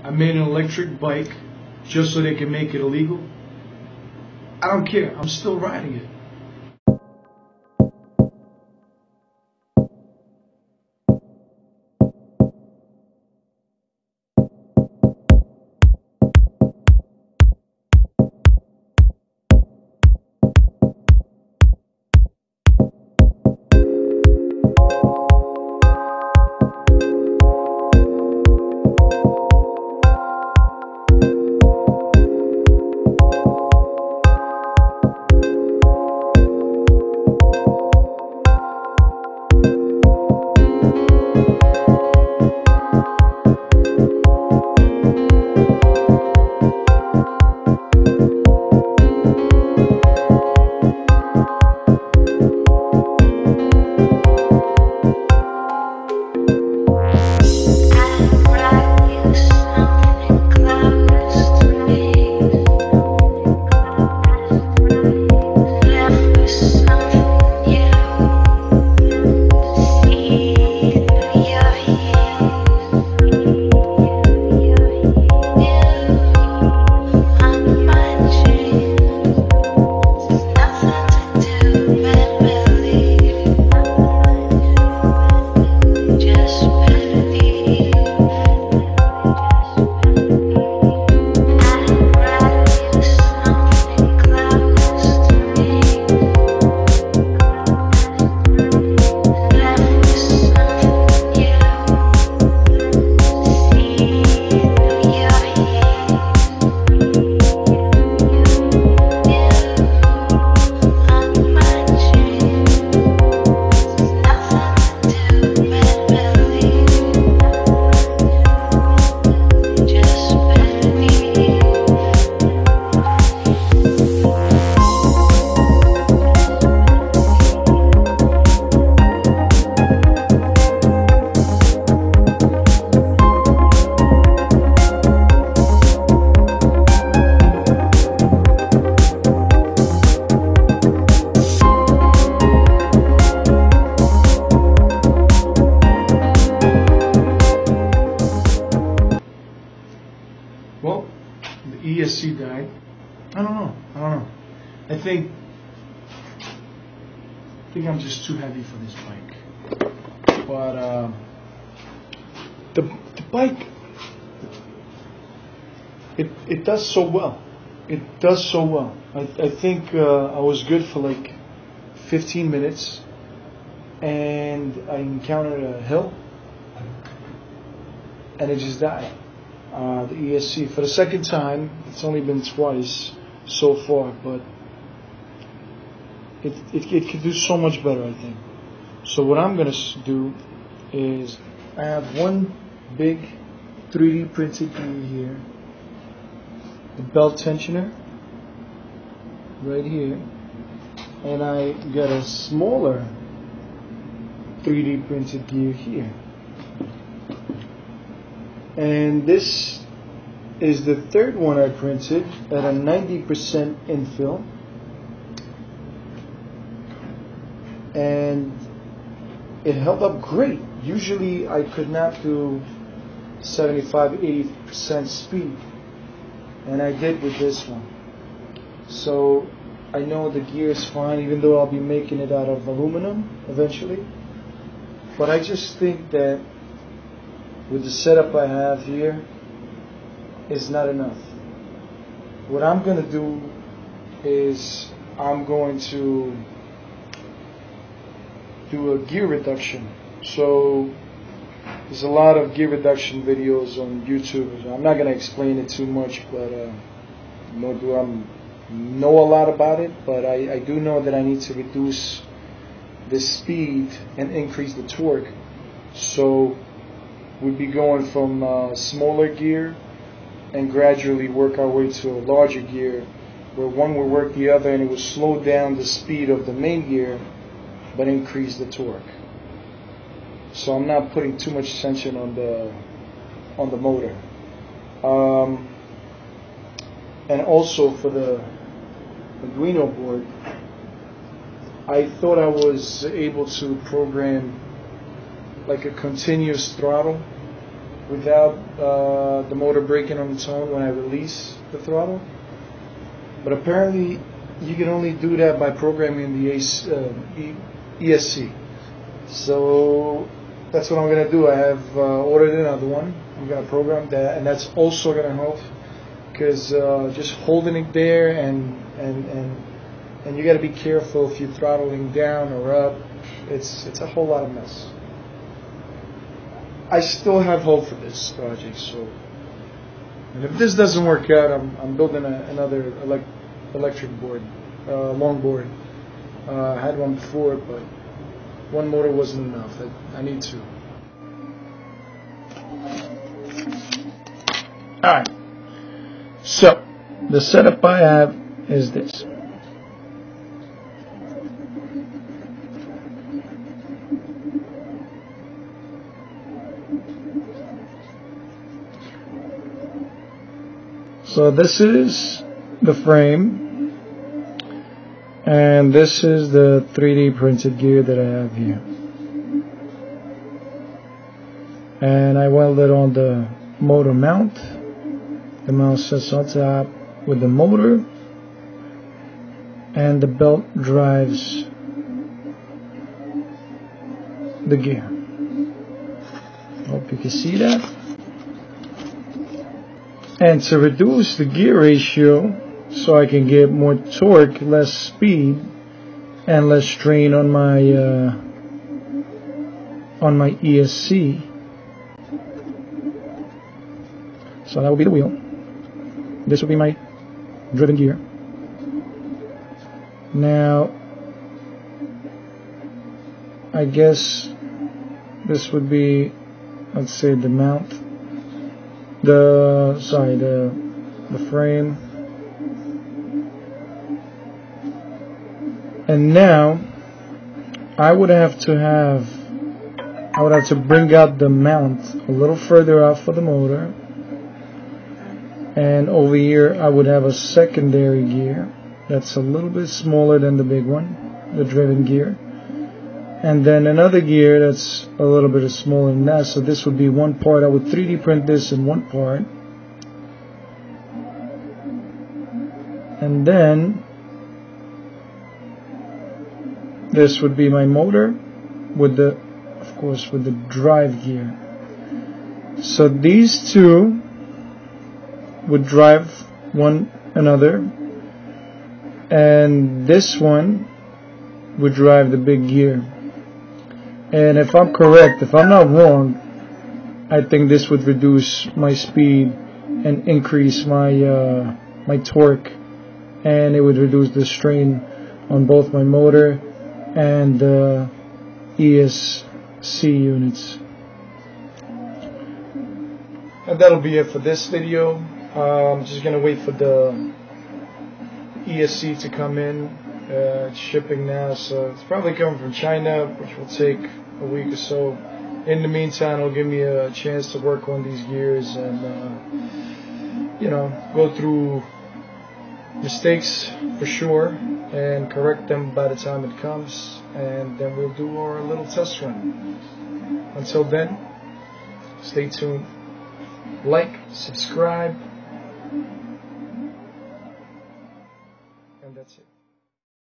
I made an electric bike just so they can make it illegal. I don't care. I'm still riding it. Well, the ESC died. I don't know. I think I'm just too heavy for this bike. But the bike, it does so well. It does so well. I think I was good for like 15 minutes, and I encountered a hill, and it just died. The ESC for the second time. It's only been twice so far, but it could do so much better, I think. So what I'm gonna do is I have one big 3D printed gear here, the belt tensioner right here, and I got a smaller 3D printed gear here. And this is the third one I printed at a 90% infill, and it held up great. Usually I could not do 75-80% speed, and I did with this one. So I know the gear is fine, even though I'll be making it out of aluminum eventually. But I just think that with the setup I have here, is not enough. What I'm going to do is I'm going to do a gear reduction. So there's a lot of gear reduction videos on YouTube. I'm not going to explain it too much, but nor do I know a lot about it, but I do know that I need to reduce the speed and increase the torque. So we'd be going from smaller gear and gradually work our way to a larger gear, where one will work the other, and it will slow down the speed of the main gear but increase the torque. So I'm not putting too much tension on the motor. And also for the Arduino board, I thought I was able to program like a continuous throttle without the motor braking on its own when I release the throttle. But apparently you can only do that by programming the ESC. So that's what I'm going to do. I have ordered another one. I'm going to program that, and that's also going to help, because just holding it there and you got to be careful if you're throttling down or up. It's a whole lot of mess. I still have hope for this project. So, and if this doesn't work out, I'm building another electric board, long board. I had one before, but one motor wasn't enough. I need two. Alright, so the setup I have is this. So this is the frame, and this is the 3D printed gear that I have here. And I welded on the motor mount. The mount sits on top with the motor, and the belt drives the gear. Hope you can see that. And to reduce the gear ratio, so I can get more torque, less speed, and less strain on my ESC. So that will be the wheel. This will be my driven gear. Now, I guess this would be, let's say, the mount. The frame. And now I would have to bring out the mount a little further out for the motor, and over here I would have a secondary gear that's a little bit smaller than the big one, the driven gear, and then another gear that's a little bit smaller than that. So this would be one part. I would 3D print this in one part, and then this would be my motor with the, of course, with the drive gear. So these two would drive one another, and this one would drive the big gear. And if I'm correct, if I'm not wrong, I think this would reduce my speed and increase my my torque, and it would reduce the strain on both my motor and the ESC units. And that'll be it for this video. I'm just gonna wait for the ESC to come in. It's shipping now, so it's probably coming from China, which will take a week or so. In the meantime, it'll give me a chance to work on these gears and go through mistakes for sure and correct them by the time it comes, and then we'll do our little test run. Until then, stay tuned, like, subscribe,